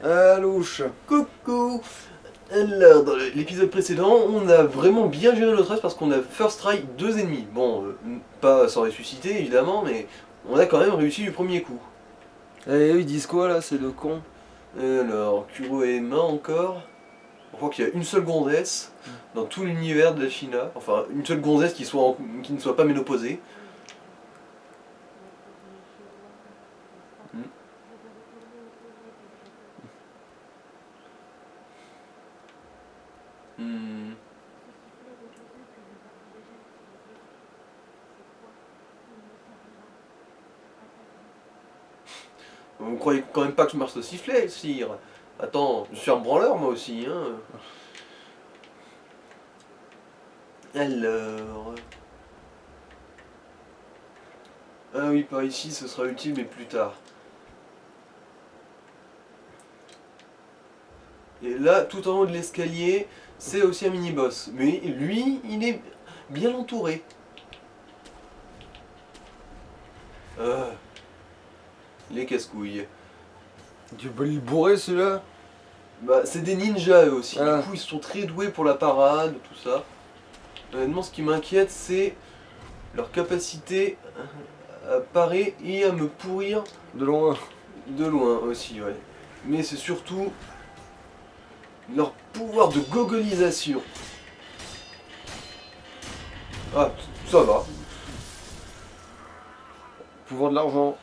Alouche. Coucou. Alors, dans l'épisode précédent, on a vraiment bien géré notre race parce qu'on a first try 2 ennemis. Bon, pas sans ressusciter évidemment, mais on a quand même réussi du premier coup. Eh, ils disent quoi là, c'est le con? Alors, Kuro et Main encore. On croit qu'il y a une seule gonzesse dans tout l'univers de la China. Enfin, une seule gonzesse qui ne soit pas ménopausée. Hmm. Vous croyez quand même pas que je marche au sifflet, sire? Attends, je suis un branleur moi aussi, hein. Alors... Ah oui, par ici, ce sera utile, mais plus tard. Et là, tout en haut de l'escalier, c'est aussi un mini-boss. Mais lui, il est bien entouré. Les casse-couilles. Tu peux le bourrer celui-là? Bah, c'est des ninjas eux aussi. Ah. Du coup, ils sont très doués pour la parade, tout ça. Honnêtement, ce qui m'inquiète, c'est leur capacité à parer et à me pourrir De loin. de loin aussi, ouais. Mais c'est surtout leur pouvoir de gogolisation. Ah, ça va. Pouvoir de l'argent.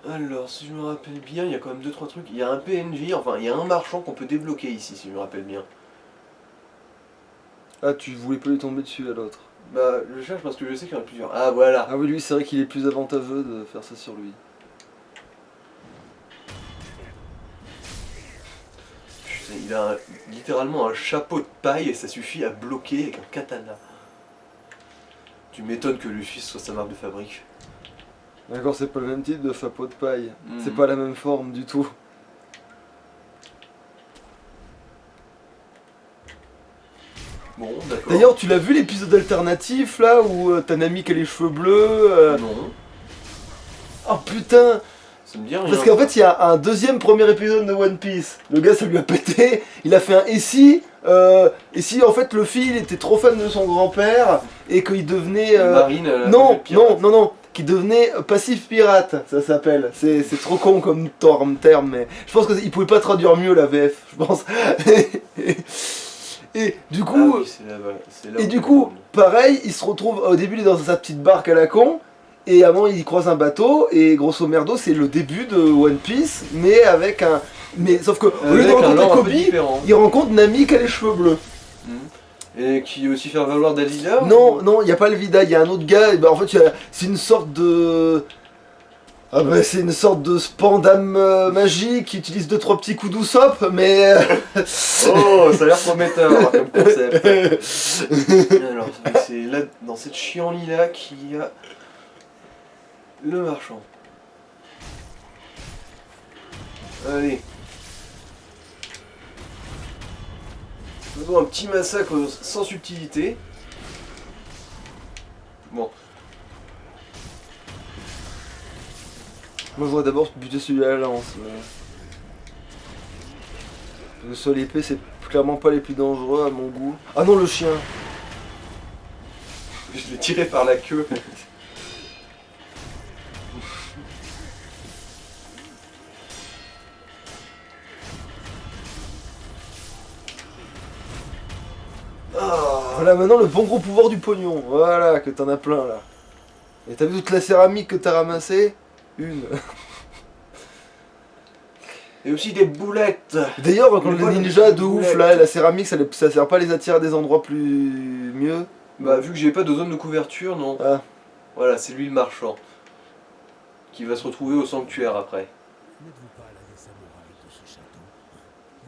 Alors, si je me rappelle bien, il y a quand même 2-3 trucs. Il y a un PNJ, enfin, il y a un marchand qu'on peut débloquer ici, si je me rappelle bien. Ah, tu voulais pas lui tomber dessus à l'autre. Bah, je cherche parce que je sais qu'il y en a plusieurs. Ah, voilà. Ah oui, lui, c'est vrai qu'il est plus avantageux de faire ça sur lui. Putain, il a littéralement un chapeau de paille et ça suffit à bloquer avec un katana. Tu m'étonnes que Luffy soit sa marque de fabrique. D'accord, c'est pas le même type de chapeau de paille. Mhm. C'est pas la même forme du tout. Bon, d'accord. D'ailleurs, tu l'as vu l'épisode alternatif là où t'as Nami qui a les cheveux bleus Non, Oh putain! ça me dit rien. Parce qu'en fait, il y a un deuxième premier épisode de One Piece. Le gars, ça lui a pété. Il a fait un et si en fait Luffy il était trop fan de son grand-père et qu'il devenait. Marine, Non, pirate. non, qui devenait passif pirate, ça s'appelle. C'est trop con comme terme, mais je pense qu'il pouvait pas traduire mieux la VF, je pense. Et du coup, Ah oui, c'est là et où du il coup, tourne. pareil, il se retrouve au début, il est dans sa petite barque à la con. Et avant, il croise un bateau, et grosso merdo, c'est le début de One Piece, mais avec un. Mais sauf que, au lieu de Avec un rencontrer lore un peu Kobe, différent. il rencontre Nami qui a les cheveux bleus. Et qui aussi faire valoir Dalila Non, non, il n'y a pas le Vida, il y a un autre gars, et ben, en fait, c'est une sorte de. Ah bah c'est une sorte de spandam magique qui utilise 2-3 petits coups d'Usopp, mais... Oh, ça a l'air prometteur comme concept. Alors, c'est là, dans cette chienlit là, qu'il y a le marchand. Allez. Faisons un petit massacre sans subtilité. Bon. Moi je voudrais d'abord buter celui à la lance. Parce que sur l'épée c'est clairement pas les plus dangereux à mon goût. Ah non le chien. Je l'ai tiré par la queue. Voilà maintenant le bon gros pouvoir du pognon. Voilà que t'en as plein là. Et t'as vu toute la céramique que t'as ramassée? Une. Et aussi des boulettes. D'ailleurs quand Mais les voilà, ninjas des de ouf boulettes. là, la céramique ça sert pas à les attirer à des endroits plus mieux. Bah vu que j'ai pas de zone de couverture, non. Ah. Voilà, c'est lui le marchand. Qui va se retrouver au sanctuaire après. N'êtes-vous pas l'un des samouraïs de ce château?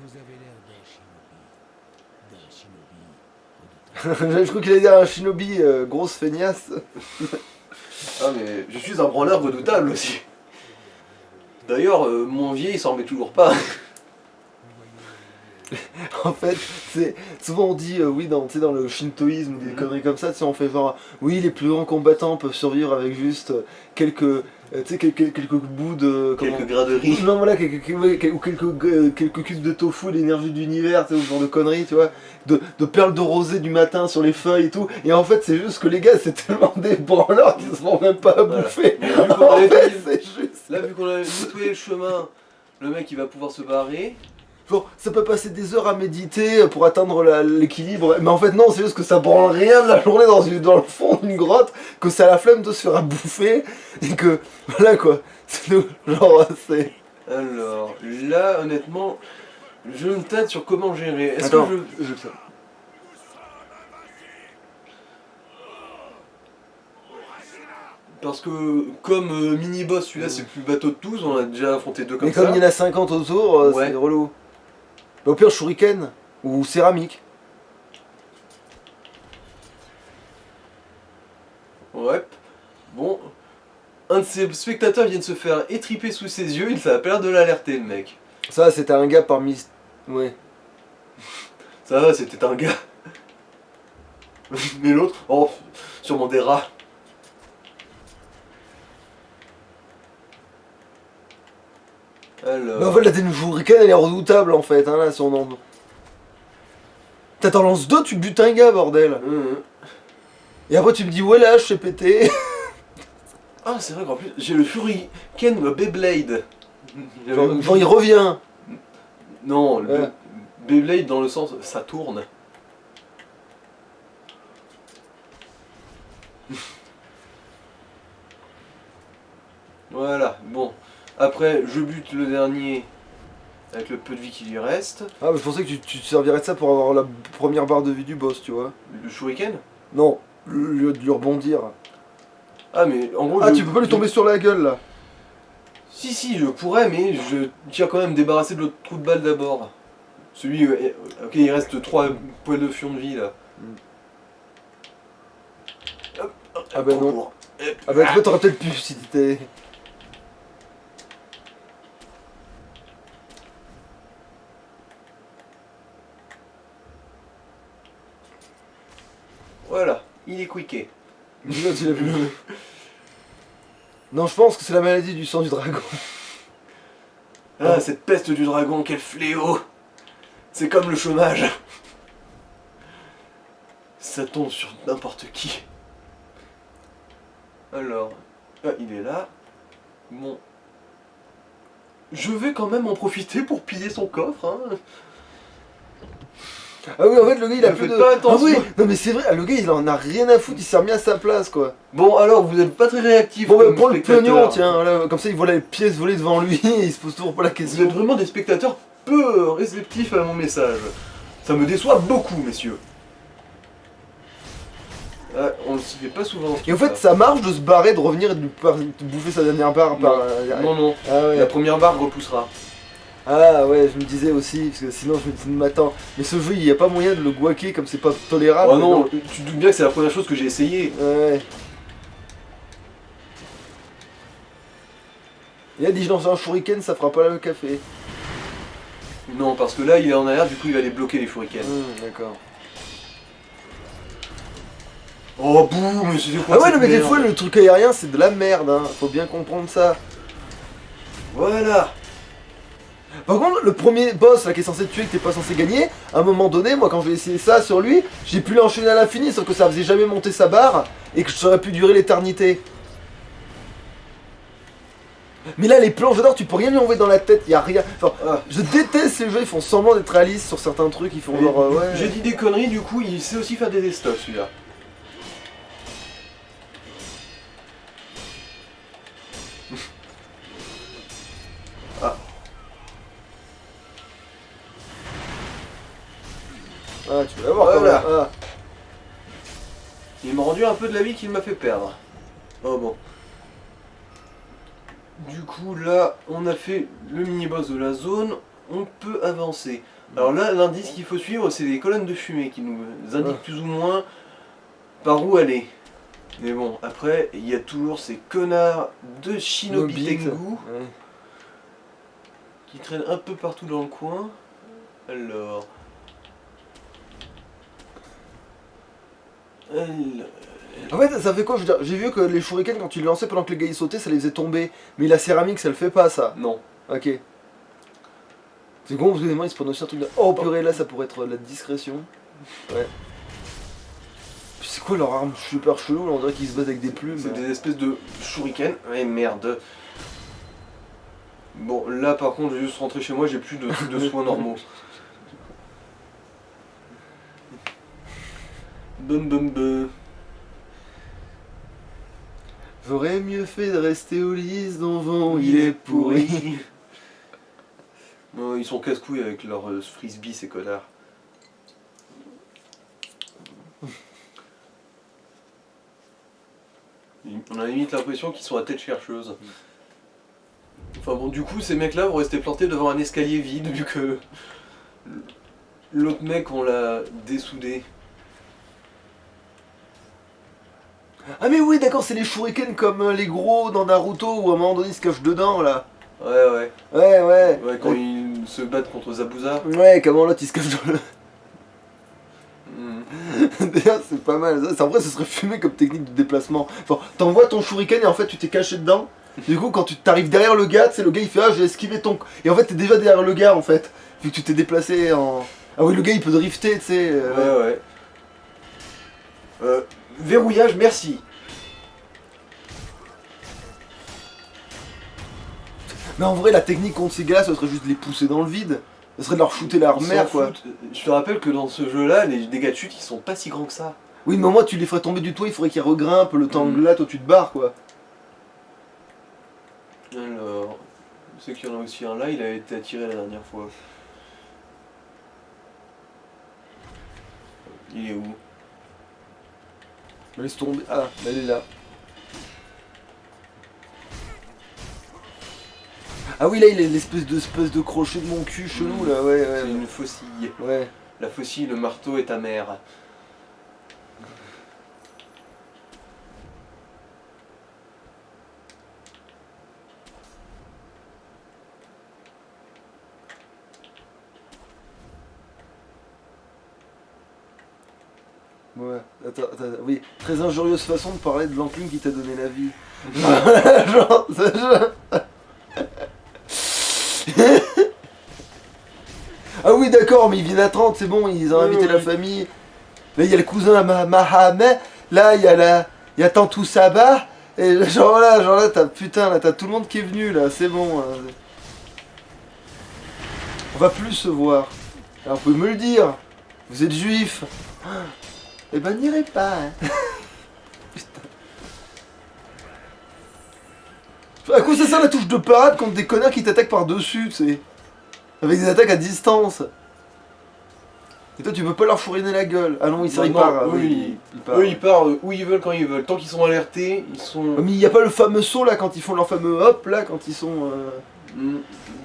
Vous avez l'air d'un shinobi redoutable. Je crois qu'il allait dire un shinobi grosse feignasse. Ah mais je suis un branleur redoutable aussi. D'ailleurs, mon vieil il s'en remet toujours pas. En fait, c'est souvent on dit oui tu sais, dans le shintoïsme ou des conneries comme ça, tu sais, on fait genre oui les plus grands combattants peuvent survivre avec juste quelques Tu sais, quelques bouts de... comment- Quelques graderies. Non, voilà, quelques cubes de tofu, l'énergie de l'univers, tu sais, ce genre de conneries, tu vois. De perles de rosée du matin sur les feuilles et tout. Et en fait, c'est juste que les gars, c'est tellement des branleurs qu'ils se font même pas à Voilà. bouffer. Mais vu qu'on En avait fait, fait- c'est juste... Là, vu qu'on a nettoyé le chemin, le mec il va pouvoir se barrer. Genre, ça peut passer des heures à méditer pour atteindre l'équilibre, mais en fait non, c'est juste que ça branle rien de la journée dans le fond d'une grotte, que ça a la flemme de se faire à bouffer, et que, voilà quoi, genre, c'est... Alors, là, honnêtement, je me tâte sur comment gérer. Est-ce Attends, que je... Parce que, comme mini-boss, celui-là, c'est le plus bateau de tous, on a déjà affronté deux comme Mais comme ça. il y en a 50 autour, Ouais. c'est relou. Bah, au pire, shuriken, ou céramique. Ouais. Bon, un de ses spectateurs vient de se faire étriper sous ses yeux, ça a pas l'air de l'alerter, le mec. Ça, c'était un gars parmi... Ouais. Ça va, c'était un gars. Mais l'autre, oh, sûrement des rats. Alors... Bah en fait, la technique shuriken, elle est redoutable, en fait, hein, là, si on en... T'en lances deux, tu butes un gars, bordel. Et après, tu me dis, ouais, là, je sais péter. Ah, c'est vrai qu'en plus, j'ai le Shuriken Beyblade. Genre, il revient. Non, le Ouais. Beyblade dans le sens, ça tourne. Voilà, bon. Après, je bute le dernier avec le peu de vie qui lui reste. Ah, mais je pensais que tu te servirais de ça pour avoir la première barre de vie du boss, tu vois. Le Shuriken. Non, le lieu de lui rebondir. Ah, mais en gros. Ah, je- tu peux pas lui je- tomber sur la gueule, là. Si, je pourrais, mais je tiens quand même débarrasser de l'autre trou de balle d'abord. Celui. Ok, il reste 3 poils de fion de vie là. Hop, hop, Ah bah non. concours. Hop. Ah bah, tu vois, t'aurais peut-être pu si t'étais... Voilà, il est quické. Dis-moi, tu l'as vu. Non, je pense que c'est la maladie du sang du dragon. Ah, cette peste du dragon, quel fléau! C'est comme le chômage. Ça tombe sur n'importe qui. Alors, ah, il est là. Bon. Je vais quand même en profiter pour piller son coffre, hein. Ah oui, en fait, le gars, il a Ne plus faites de... pas attention. Ah oui, non mais c'est vrai, le gars, il en a rien à foutre, il s'est remis à sa place, quoi. Bon, alors, vous êtes pas très réactifs. Bon, bah, comme prends le spectateurs. pognon, tiens, voilà, comme ça, il voit les pièces volées devant lui, et il se pose toujours pas la Vous question. êtes vraiment des spectateurs peu réceptifs à mon message. Ça me déçoit beaucoup, messieurs. Ah, on le fait pas souvent. Et en fait, ça marche de se barrer, de revenir et de bouffer sa dernière barre par... Non. Ah ouais. La première barre repoussera. Ah ouais, je me disais aussi, parce que sinon je me disais, mais attends, mais ce jeu, il n'y a pas moyen de le guaquer comme c'est pas tolérable. Oh non, tu te doutes bien que c'est la première chose que j'ai essayé. Ouais. Il a dit, je lance un shuriken, ça fera pas le café. Non, parce que là, il est en arrière, du coup, il va aller bloquer les shurikens. D'accord. Oh, boum, mais c'est quoi Ah ouais, cette non, mais des merde. fois, le truc aérien, c'est de la merde, hein. Faut bien comprendre ça. Voilà. Par contre, le premier boss là qui est censé te tuer, que t'es pas censé gagner, à un moment donné, moi quand j'ai essayé ça sur lui, j'ai pu l'enchaîner à l'infini, sauf que ça faisait jamais monter sa barre et que ça aurait pu durer l'éternité. Mais là, les planches d'or, tu peux rien lui envoyer dans la tête, y a rien. Enfin, Ah. je déteste ces jeux, ils font semblant d'être réalistes sur certains trucs, ils font genre ouais. J'ai dit des conneries, du coup, il sait aussi faire des stocks, celui-là. Ah. Ah, tu vas voir Voilà. quand même. Ah. Il m'a rendu un peu de la vie qu'il m'a fait perdre. Oh bon. Du coup, là, on a fait le mini-boss de la zone. On peut avancer. Alors là, l'indice qu'il faut suivre, c'est les colonnes de fumée qui nous indiquent plus ou moins par où aller. Mais bon, après, il y a toujours ces connards de Shinobi Nobite. Tengu Ouais. qui traînent un peu partout dans le coin. Alors... En fait, ça fait quoi? Je veux dire, j'ai vu que les shurikens, quand tu les lançais pendant que les gars ils sautaient, ça les faisait tomber. Mais la céramique, ça le fait pas, ça. Non. Ok. C'est con, parce que des moments, ils se prennent aussi un truc de. Oh purée, là, ça pourrait être la discrétion. Ouais. Puis c'est quoi leur arme super chelou, là, on dirait qu'ils se battent avec des plumes. C'est des espèces de shurikens. Ouais, merde. Bon, là par contre, je vais juste rentrer chez moi, j'ai plus de trucs de soins normaux. Bum bum bum. J'aurais mieux fait de rester au lit, ton vent, il est pourri. Non, ils sont casse-couilles avec leur frisbee, ces connards. On a limite l'impression qu'ils sont à tête chercheuse. Enfin bon, du coup, ces mecs-là vont rester plantés devant un escalier vide, vu que l'autre mec, on l'a dessoudé. Ah mais oui, d'accord, c'est les shurikens comme les gros dans Naruto où à un moment donné ils se cachent dedans là. Ouais, ouais. Ouais, ouais. Ouais, quand ils se battent contre Zabuza. Ouais, comment l'autre il se cache dans le. Hmm. D'ailleurs, c'est pas mal. En vrai, ce serait fumé comme technique de déplacement. Enfin, t'envoies ton shuriken et en fait tu t'es caché dedans. Du coup, quand tu t'arrives derrière le gars, tu sais, le gars il fait ah, j'ai esquivé ton. Et en fait, t'es déjà derrière le gars en fait. Vu que tu t'es déplacé en. Ah oui, le gars il peut drifter, tu sais. Ouais, ouais. Verrouillage, merci. Mais en vrai, la technique contre ces gars, ce serait juste de les pousser dans le vide. Ce serait de leur shooter leur Ils mère s'en quoi. foutent. Je te rappelle que dans ce jeu-là, les dégâts de chute, ils sont pas si grands que ça. Oui, mais au moins tu les ferais tomber du toit, il faudrait qu'ils regrimpent le temps Mm. que là, toi tu te barres quoi. Alors, je sais qu'il y en a aussi un là, il a été attiré la dernière fois. Il est où? Mais laisse tomber. Ah, elle est là. Ah oui, là il a l'espèce de crochet de mon cul chelou là, ouais, ouais. C'est une faucille. Ouais. La faucille, le marteau est ta mère. Ouais, attends, oui, très injurieuse façon de parler de l'enclume qui t'a donné la vie. Genre, Ah oui, d'accord, mais ils viennent à 30, c'est bon, ils ont Oui, invité oui, la oui. famille. Là, il y a le cousin à Mahamet, là, il y a il y a Tantou Sabah, et genre là, t'as putain, là, t'as tout le monde qui est venu, là, c'est bon. Hein. On va plus se voir. Alors, vous pouvez me le dire, vous êtes juif. Eh ben, n'irez pas, hein. À quoi ça sert la touche de parade contre des connards qui t'attaquent par-dessus, tu sais? Avec des attaques à distance. Et toi, tu peux pas leur fourriner la gueule. Ah non, il Non, part. Ah oui, il part. eux ils partent où ils veulent quand ils veulent. Tant qu'ils sont alertés, ils sont. Mais il y a pas le fameux saut là quand ils font leur fameux hop là quand ils sont.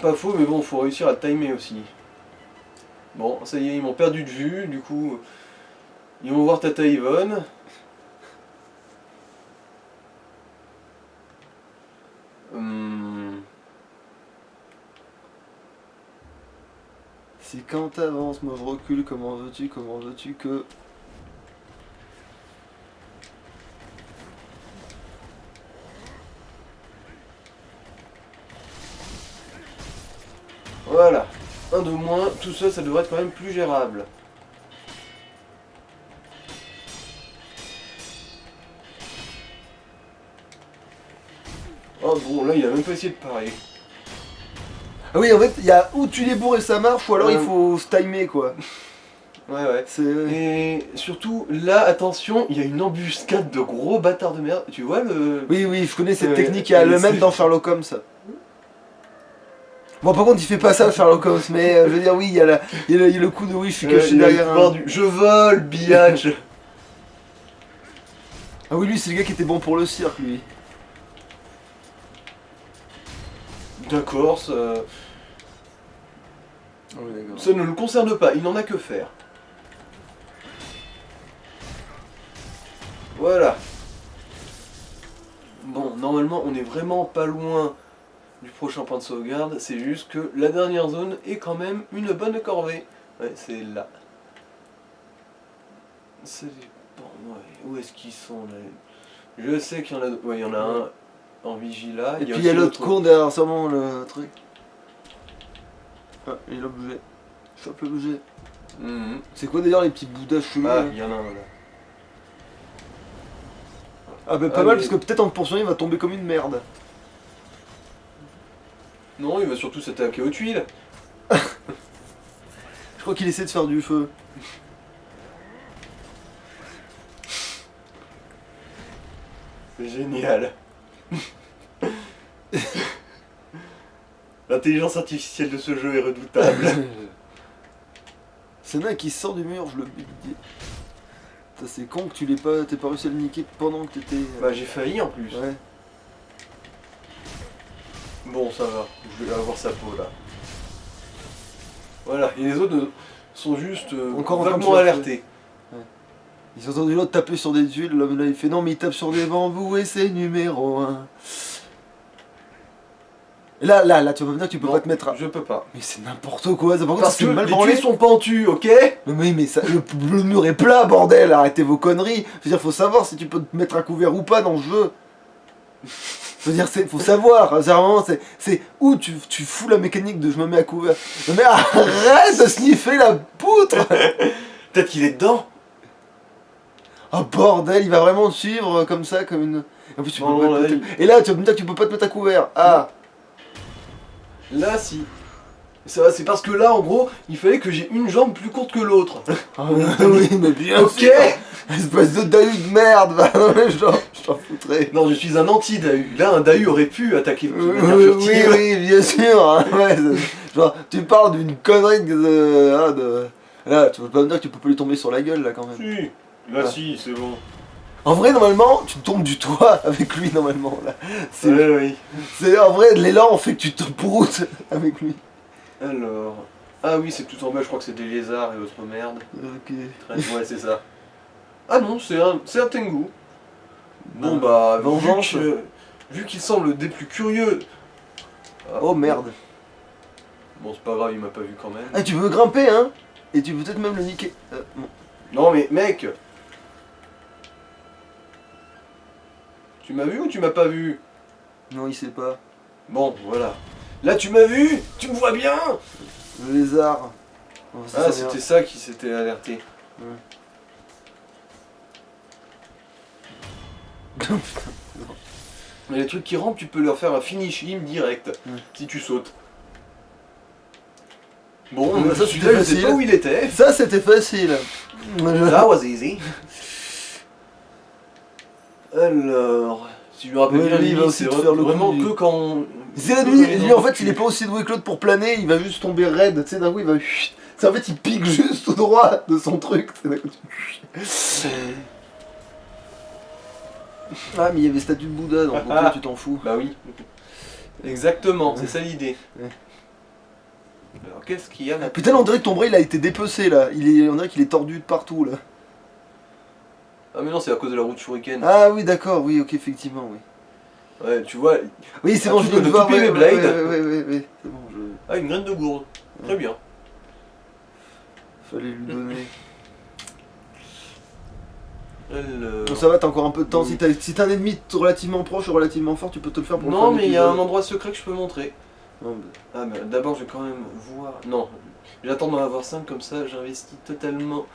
Pas faux, mais bon, faut réussir à timer aussi. Bon, ça y est, ils m'ont perdu de vue, du coup. Ils vont voir Tata Yvonne. C'est quand t'avances, moi je recule, comment veux-tu que. Voilà. Un de moins, tout ça, ça devrait être quand même plus gérable. Oh bon, là il a même pas essayé de parer. Ah oui, en fait, il y a ou tu les bourres et ça marche, ou alors il faut se timer quoi. Ouais, ouais. C'est. Et surtout, là, attention, il y a une embuscade de gros bâtards de merde. Tu vois le. Oui, oui, je connais cette Ouais, technique, il y a le c'est- même dans Sherlock Holmes. Bon, par contre, il fait pas ça, Sherlock Holmes, mais je veux dire, oui, il y a le coup de oui, je suis caché il a le derrière pouvoir un. je vole, biatch. Ah oui, lui, c'est le gars qui était bon pour le cirque, lui. D'accord, ça ne le concerne pas, il n'en a que faire. Voilà. Bon, normalement, on est vraiment pas loin du prochain point de sauvegarde, c'est juste que la dernière zone est quand même une bonne corvée. Ouais, c'est là. C'est bon. où est-ce qu'ils sont là? Je sais qu'il y en a... Ouais, il y en a un en vigilat. Et puis il aussi y a l'autre con derrière sûrement le truc. Ah, il a bougé. Ça peut bouger. Mhm. C'est quoi d'ailleurs les petits bouddhas chelous Ah, là il y en a un là. Ah bah pas Ah, mal mais- parce que peut-être en te poursuivant il va tomber comme une merde. Non, il va surtout s'attaquer aux tuiles. Je crois qu'il essaie de faire du feu. C'est génial. L'intelligence artificielle de ce jeu est redoutable. C'est un qui sort du mur, je le dis. Ça c'est con que tu l'aies pas, t'aies pas réussi à le niquer pendant que t'étais. Bah j'ai failli en plus. Ouais. Bon, ça va. Je vais avoir sa peau là. Voilà. Et les autres sont juste Encore en train de vaguement se alertés. Ils ont entendu l'autre taper sur des tuiles, l'homme là il fait non mais il tape sur des bambous et c'est numéro 1. Et là, tu vas me dire que tu peux Non, pas te mettre à... Je peux pas. Mais c'est n'importe quoi, ça par contre Parce c'est que mal les branlé. tuiles sont pentues, ok? Non mais ça, le mur est plat bordel, arrêtez vos conneries. Je veux dire, faut savoir si tu peux te mettre à couvert ou pas dans le jeu. Je veux dire, faut savoir, c'est vraiment, c'est où tu fous la mécanique de je me mets à couvert. Non mais arrête de sniffer la poutre. Peut-être qu'il est dedans. Oh bordel, il va vraiment te suivre comme ça, comme une... En plus, tu Non, peux pas là, te mettre... Et là, tu vas me dire que tu peux pas te mettre à couvert. Ah. Là, si. Ça va, c'est parce que là, en gros, il fallait que j'ai une jambe plus courte que l'autre. Ah oui, mais bien Ok. sûr. Espèce de dahu de merde, va. Non mais je t'en foutrais. Non, je suis un anti-Dahu. Là, un Dahu aurait pu attaquer de Oui, manière oui, furtive. oui, bien sûr. Hein, ouais, genre, tu parles d'une connerie de... Là, tu peux pas me dire que tu peux pas lui tomber sur la gueule, là, quand même. Si. Là, Ah. si, c'est bon. En vrai, normalement, tu tombes du toit avec lui, normalement, là. C'est Oui. en vrai, l'élan fait que tu te broutes avec lui. Alors... Ah oui, c'est tout en bas, je crois que c'est des lézards et autres merdes. Ok. Ouais, c'est ça. Ah non, c'est un Tengu. Bon bah, vengeance. vu qu'il semble des plus curieux... Ah, Oh merde. Bon, c'est pas grave, il m'a pas vu quand même. Ah, tu veux grimper, hein? Et tu peux peut-être même le niquer. Bon. Non mais, mec! Tu m'as vu ou tu m'as pas vu? Non, il sait pas. Bon, voilà. Là, tu m'as vu? Tu me vois bien? Le lézard. Oh, ça, Ah, ça c'était vient. ça qui s'était alerté. Mais les trucs qui rampent, tu peux leur faire un finish him direct, si tu sautes. Bon, Ouais, ça, celui-là, c'était je sais facile. pas où il était. Ça, c'était facile. That was easy. Alors, si je me rappelle Ouais, bien, lui, il va lui, aussi c'est te faire le vraiment coup du- que quand on... C'est lui, en fait, il est pas aussi doué que l'autre pour planer, il va juste tomber raide, tu sais, d'un coup, il va... C'est en fait, il pique juste tout droit de son truc, tu sais, d'un coup, Ah, mais il y avait statue de Bouddha, donc toi, tu t'en fous. Bah oui. Exactement, c'est ça l'idée. Ouais. Alors qu'est-ce qu'il y a là? Putain, on dirait que ton bras, il a été dépecé, là. On dirait qu'il est tordu de partout, là. Ah mais non, c'est à cause de la route Shuriken. Ah oui, d'accord, oui, ok, effectivement, oui. Ouais, tu vois... Oui, c'est Ah, bon, tu je viens de connais voir, tout ouais, Beyblade. ouais, c'est bon, Ah, une graine de gourde. Très bien. fallait lui donner. Alors... Bon, ça va, t'as encore un peu de temps. Si t'as un ennemi relativement proche ou relativement fort, tu peux te le faire pour le Non, fin mais il y a un d'épisode. endroit secret que je peux montrer. Non, mais- Ah, mais d'abord, je vais quand même voir... Non, j'attends d'en avoir 5, comme ça, j'investis totalement...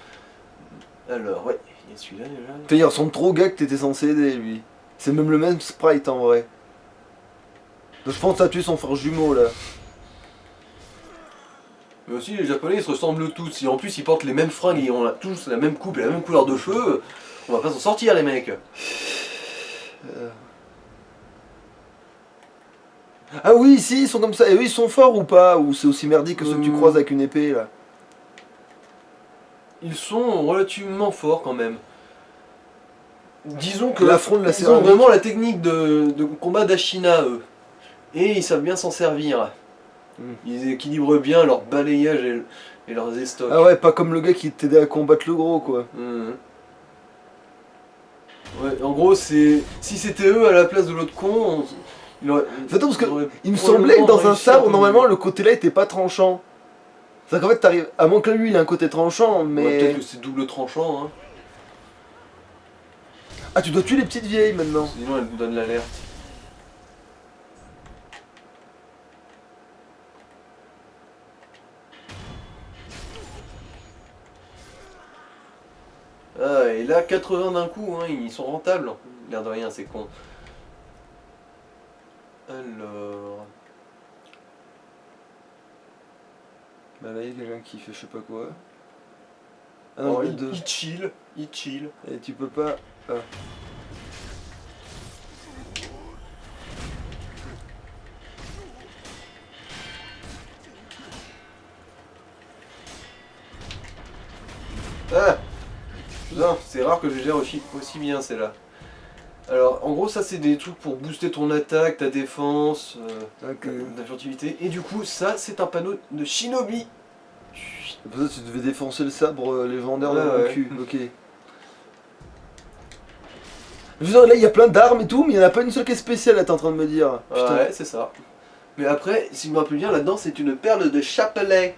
Alors, ouais, il y a celui-là déjà. Putain, il ressemble trop au gars que t'étais censé aider, lui. C'est même le même sprite en vrai. Donc, je pense que t'as tué son frère jumeau là. Mais aussi, les Japonais, ils se ressemblent tous. Et en plus, ils portent les mêmes fringues, ils ont tous la même coupe et la même couleur de cheveux. On va pas s'en sortir, les mecs. Ah oui, si, ils sont comme ça. Et eux, ils sont forts ou pas? Ou c'est aussi merdique que ceux que tu croises avec une épée là? Ils sont relativement forts quand même. Disons que L'affront de la ils ont céramique. vraiment la technique de combat d'Ashina, eux. Et ils savent bien s'en servir. Ils équilibrent bien leur balayage et leurs estocs. Ah ouais, pas comme le gars qui t'aidait à combattre le gros quoi. Ouais, en gros, c'est si c'était eux à la place de l'autre con, il aurait... Attends, parce que il aurait il me probablement semblait que dans un réussi à sabre, peu normalement, mieux. le côté là était pas tranchant. C'est qu'en fait, t'arrives. À moins que lui, il a un côté tranchant, Ouais, mais. peut-être que c'est double tranchant, hein. Ah, tu dois tuer les petites vieilles maintenant. Sinon elle nous donne l'alerte. Ah, et là 80 d'un coup, hein, ils sont rentables. L'air de rien, c'est con. Alors... Bah là, il y a quelqu'un qui fait je sais pas quoi. Ah non, Oh, il y a deux. il chill, il chill. Et tu peux pas... Ah. Ah putain, c'est rare que je gère aussi bien celle-là. Alors en gros ça c'est des trucs pour booster ton attaque, ta défense, Ok. ta furtivité. Et du coup ça c'est un panneau de Shinobi. C'est pour ça que tu devais défoncer le sabre légendaire Ouais, dans le ouais. cul. Ok. Je veux dire, là, il y a plein d'armes et tout, mais il n'y en a pas une seule qui est spéciale, là, t'es en train de me dire. Putain. Ouais c'est ça. Mais après, si je me rappelle bien, là-dedans c'est une perle de chapelet.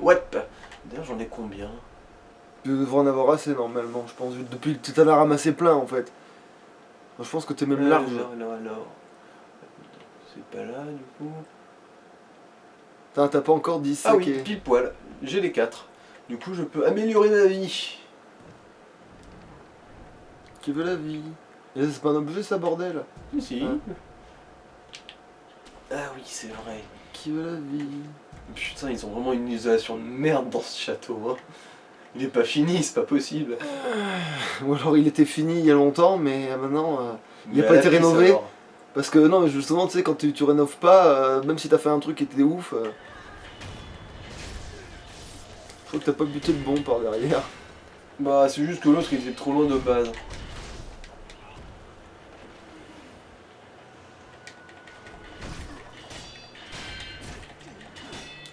Ouais. D'ailleurs j'en ai combien? Tu devrais en avoir assez, normalement, je pense. Depuis que tu t'en as ramassé plein, en fait. Je pense que t'es même large. Alors. C'est pas là du coup. T'as pas encore 10 Ah oui, saqués. pile poil. J'ai les 4. Du coup je peux améliorer ma vie. Qui veut la vie? Et là, c'est pas un objet, ça, bordel? Si. Hein. Ah oui, c'est vrai. Qui veut la vie? Putain, ils ont vraiment une isolation de merde dans ce château. Hein. Il est pas fini, c'est pas possible. Ou alors il était fini il y a longtemps, mais maintenant, il a Mais pas à été la piste, rénové. alors. Parce que non, mais justement, tu sais, quand tu rénoves pas, même si t'as fait un truc qui était ouf, je crois que t'as pas buté le bon par derrière. Bah, c'est juste que l'autre il était trop loin de base.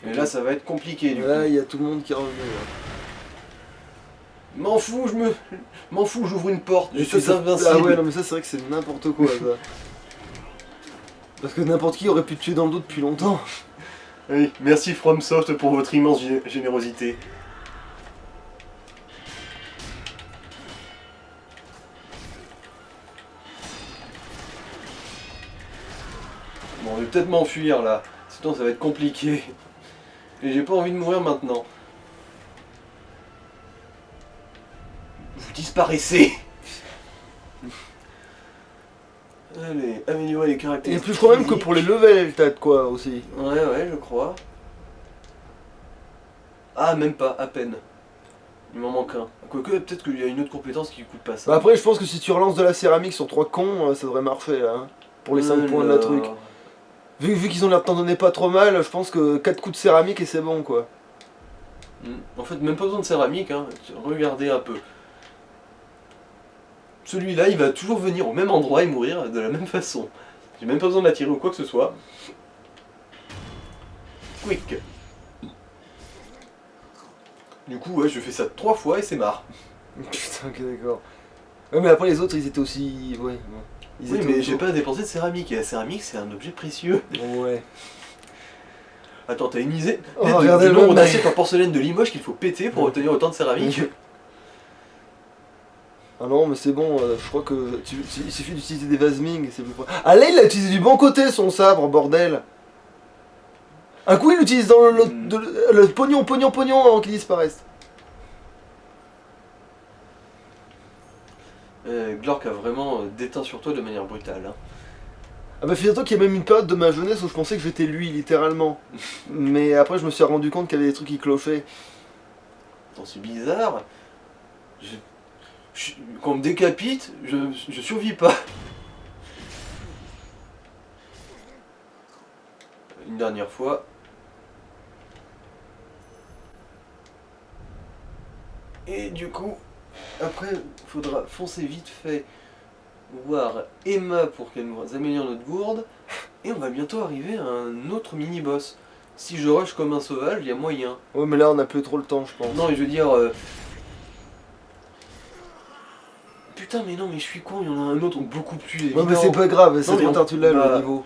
Et là, ça va être compliqué du Là, coup. il y a tout le monde qui est revenu. Là. M'en fous, m'en fous, j'ouvre une porte. Je Et ça, suis invincible. Ah ouais, non, mais ça, c'est vrai que c'est n'importe quoi, ça. Parce que n'importe qui aurait pu te tuer dans le dos depuis longtemps. Oui, merci FromSoft pour votre immense générosité. Bon, je vais peut-être m'enfuir là, sinon ça va être compliqué. Et j'ai pas envie de mourir maintenant. Vous disparaissez. Allez, améliorer les Et caractéristiques. plus, je crois même que physiques. pour les levels, t'as de quoi aussi. Ouais, je crois. Ah, même pas, à peine. Il m'en manque un. Quoique, peut-être qu'il y a une autre compétence qui coûte pas ça. Bah après, je pense que si tu relances de la céramique sur 3 cons, ça devrait marcher, là. Hein, pour les 5 points de la Alors. truc. Vu qu'ils ont l'air de t'en donner pas trop mal, je pense que 4 coups de céramique et c'est bon, quoi. En fait, même pas besoin de céramique, hein. Regardez un peu. Celui-là, il va toujours venir au même endroit et mourir de la même façon. J'ai même pas besoin de l'attirer ou quoi que ce soit. Quick. Du coup, ouais, je fais ça 3 fois et c'est marre. Putain, ok, d'accord. Ouais, mais après, les autres, ils étaient aussi. Ouais, bon. Ils Oui, étaient mais autour. j'ai pas dépensé de céramique. Et la céramique, c'est un objet précieux. Ouais. Attends, t'as une idée Oh, du regardez le nombre mec. d'assiettes en porcelaine de Limoges qu'il faut péter pour obtenir autant de céramique? Ah non, mais c'est bon, je crois que. Il suffit d'utiliser des vaseming, c'est plus. Ah là, il a utilisé du bon côté son sabre, bordel! Un coup, il l'utilise dans le pognon avant qu'il disparaisse. Glork a vraiment déteint sur toi de manière brutale. Hein. Ah bah figure-toi qu'il y a même une période de ma jeunesse où je pensais que j'étais lui, littéralement. Mais après, je me suis rendu compte qu'il y avait des trucs qui clochaient. Attends, c'est bizarre. Quand on me décapite, je survis pas. Une dernière fois. Et du coup, après, faudra foncer vite fait voir Emma pour qu'elle nous améliore notre gourde. Et on va bientôt arriver à un autre mini-boss. Si je rush comme un sauvage, il y a moyen. Ouais, mais là, on a plus trop le temps, je pense. Non, mais je veux dire... Putain, mais non, mais je suis con, il y en a un autre beaucoup plus évident. Ouais, mais c'est pas grave, c'est Non, mais trop tard, tu l'as bah- le niveau.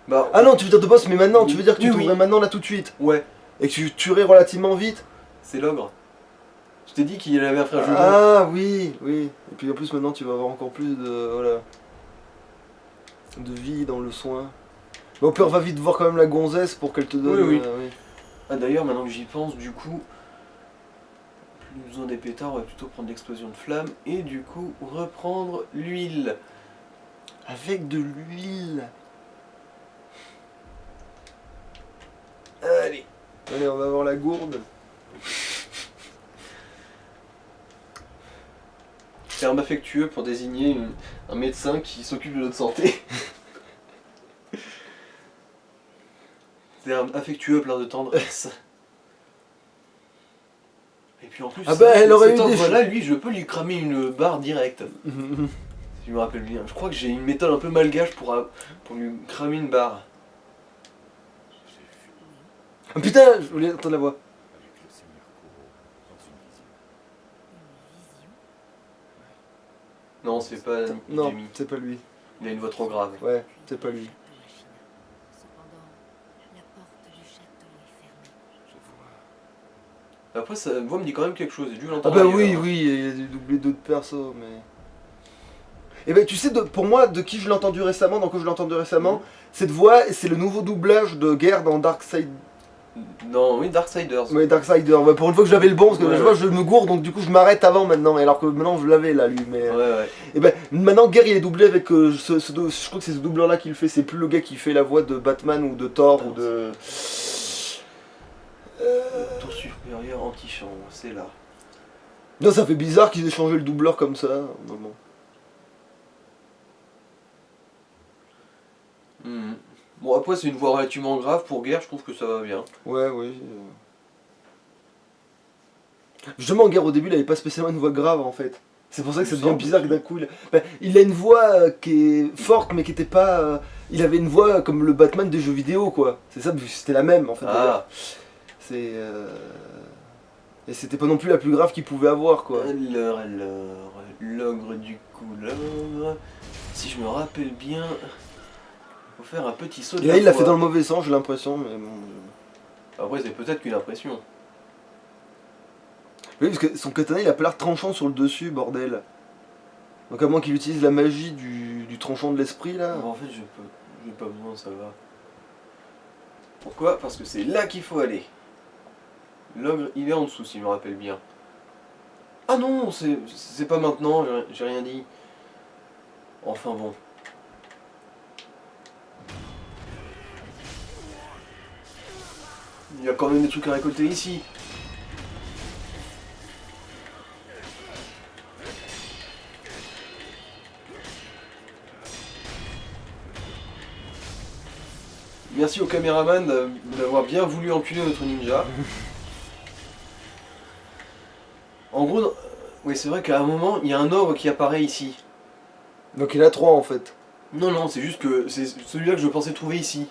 Bah, Ah non, tu veux dire de boss, mais maintenant, tu veux dire que tu Oui, t'ouvrais oui. maintenant là tout de suite. ouais, Et que tu tuerais relativement vite. c'est l'ogre. Je t'ai dit qu'il avait un frère jumeau. Ah oui, oui. Et puis en plus maintenant tu vas avoir encore plus de voilà de vie dans le soin. Mais au pire va vite voir quand même la gonzesse pour qu'elle te donne. Oui, oui. Oui. Ah d'ailleurs, maintenant que j'y pense, du coup, plus besoin des pétards, on va plutôt prendre l'explosion de flamme et du coup reprendre l'huile. Avec de l'huile. Allez. Allez, on va voir la gourde. Terme affectueux pour désigner un médecin qui s'occupe de notre santé. Terme affectueux plein de tendresse. Et puis en plus, Ah bah, elle aurait eu des voilà, lui, je peux lui cramer une barre directe. Si je me rappelle bien. Je crois que j'ai une méthode un peu malgache pour lui cramer une barre. Ah, putain, je voulais entendre la voix. Avec le seigneur Kuro dans une vision. Non, c'est pas Non, Jimmy. c'est pas lui. Il a une voix trop grave. Ouais, c'est pas lui. Cependant, la porte du château est fermée. Je vois. Après, sa voix me dit quand même quelque chose. J'ai dû Ah l'entendre. bah ailleurs. oui, oui, il a dû doubler d'autres persos, mais... Et ben tu sais, pour moi, de qui je l'ai entendu récemment, dans quoi je l'ai entendu récemment, cette voix, c'est le nouveau doublage de Guerre dans Darkseid... Non, oui, Darksiders. Ouais, Darksider. Ouais, pour une fois que j'avais le bon, parce que Ouais, je vois, ouais. je me gourde, donc du coup je m'arrête avant maintenant, alors que maintenant je l'avais là, lui, mais... Ouais, ouais. Et ben maintenant Guerre il est doublé avec je crois que c'est ce doubleur là qui le fait, c'est plus le gars qui fait la voix de Batman ou de Thor Ah, ou de... Tour supérieur anti-champ, c'est là. Non, ça fait bizarre qu'ils aient changé le doubleur comme ça, maman. Mhm. Bon, après, c'est une voix relativement grave pour Guerre, je trouve que ça va bien. Ouais, oui. Justement, Guerre au début il avait pas spécialement une voix grave en fait. C'est pour ça que ça Il me devient semble. bizarre que d'un coup il a une voix qui est forte mais qui était pas... il avait une voix comme le Batman des jeux vidéo quoi. C'est ça, c'était la même en fait. d'ailleurs. Ah, C'est... Et c'était pas non plus la plus grave qu'il pouvait avoir quoi. alors, l'ogre du coup, l'ogre. Si je me rappelle bien, faut faire un petit saut de Et là la il l'a fait foi. dans le mauvais sens j'ai l'impression mais bon... Après, c'est peut-être qu'une impression. Oui parce que son katana il a pas l'air tranchant sur le dessus bordel. Donc à moins qu'il utilise la magie du tranchant de l'esprit là. Bon, en fait, j'ai pas besoin, ça va. Pourquoi? Parce que c'est là qu'il faut aller. L'ogre, il est en dessous, si je me rappelle bien. Ah non, c'est pas maintenant, j'ai rien dit. Enfin bon. Il y a quand même des trucs à récolter ici. Merci au caméraman d'avoir bien voulu enculer notre ninja. En gros, oui c'est vrai qu'à un moment, il y a un ogre qui apparaît ici. Donc il a 3 en fait. Non, non, c'est juste que c'est celui-là que je pensais trouver ici.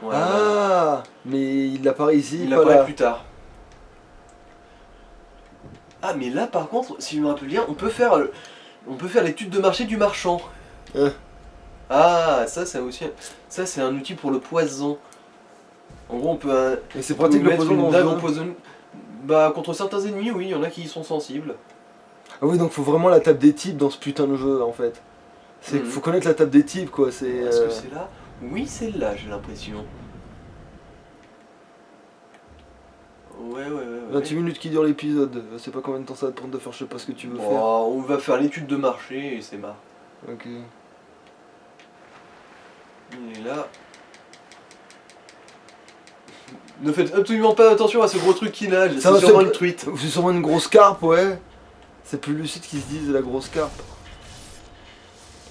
Voilà. Ah, mais il apparaît ici, Il pas apparaît là. plus tard. Ah, mais là par contre, si je me rappelle bien, on peut faire l'étude de marché du marchand. Hein. Ah, ça c'est aussi, ça c'est un outil pour le poison. En gros, on peut, Et c'est on pratique peut le mettre poison dans une le dague jeu. empoisonnée. Bah contre certains ennemis, oui, il y en a qui y sont sensibles. Ah oui, donc faut vraiment la table des types dans ce putain de jeu en fait. C'est Mhm. faut connaître la table des types quoi, c'est... Est-ce que c'est là? Oui, c'est là, j'ai l'impression. Ouais. 28 minutes qui dure l'épisode, je sais pas combien de temps ça va te prendre de faire je sais pas ce que tu veux Bon, faire. on va faire l'étude de marché et c'est marre. Ok. Il est là. Ne faites absolument pas attention à ce gros truc qui nage, Ça va, c'est sûrement c'est- une truite. C'est sûrement une grosse carpe, ouais. C'est plus lucide qu'ils se disent la grosse carpe.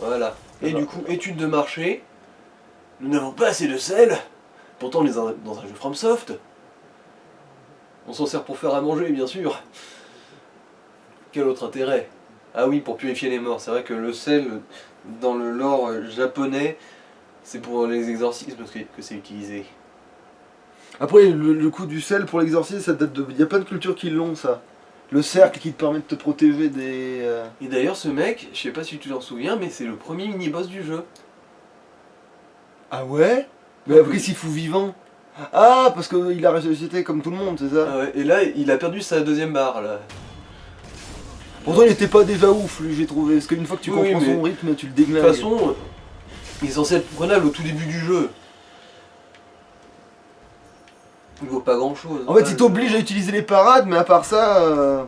Voilà. Et Alors. du coup, étude de marché. Nous n'avons pas assez de sel. Pourtant, on est dans un jeu FromSoft. On s'en sert pour faire à manger, bien sûr. Quel autre intérêt? Ah oui, pour purifier les morts. C'est vrai que le sel, dans le lore japonais, c'est pour les exorcismes que c'est utilisé. Après, le coup du sel pour l'exorcisme, ça date de... Il y a plein de cultures qui l'ont, ça. Le cercle qui te permet de te protéger des... Et d'ailleurs, ce mec, je sais pas si tu t'en souviens, mais c'est le premier mini-boss du jeu. Ah ouais? Mais après, s'il fout vivant. Ah, parce qu'il a ressuscité comme tout le monde, c'est ça? Ah ouais, et là, il a perdu sa deuxième barre, là. Pourtant, il était pas déjà ouf, lui, j'ai trouvé. Parce qu'une fois que tu Oui, comprends mais- son rythme, tu le De déglingues. toute façon, il est censé être prenable au tout début du jeu. Il vaut pas grand chose. En fait, il t'oblige à utiliser les parades, mais à part ça.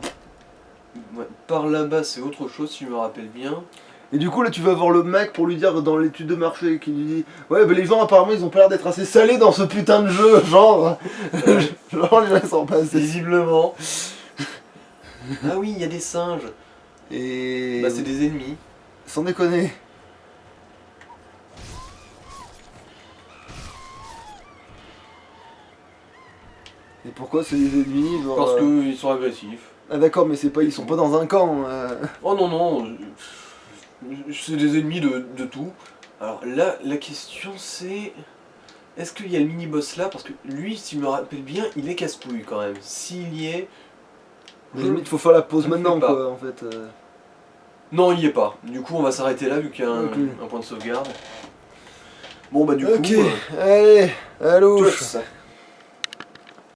Ouais, par là-bas, c'est autre chose si je me rappelle bien. Et du coup, là, tu vas voir le mec pour lui dire dans l'étude de marché qui lui dit ouais, bah les gens apparemment ils ont pas l'air d'être assez salés dans ce putain de jeu, genre. Genre, les gens ils sont pas assez. Visiblement. Ah oui, il y a des singes. Et. Bah, c'est des ennemis. Sans déconner. Et pourquoi c'est des ennemis genre, Parce qu'ils sont agressifs. Ah d'accord, mais c'est pas, ils sont pas dans un camp. Oh non, non. C'est des ennemis de tout. Alors là, la question c'est... Est-ce qu'il y a le mini-boss là? Parce que lui, si je me rappelle bien, il est casse-couille quand même. S'il y est... Mais limite, faut faire la pause je le maintenant fais pas. quoi, en fait. Non, il y est pas. Du coup, on va s'arrêter là vu qu'il y a un, Ok. un point de sauvegarde. Bon bah du Ok, coup... allez, allô. tchuss.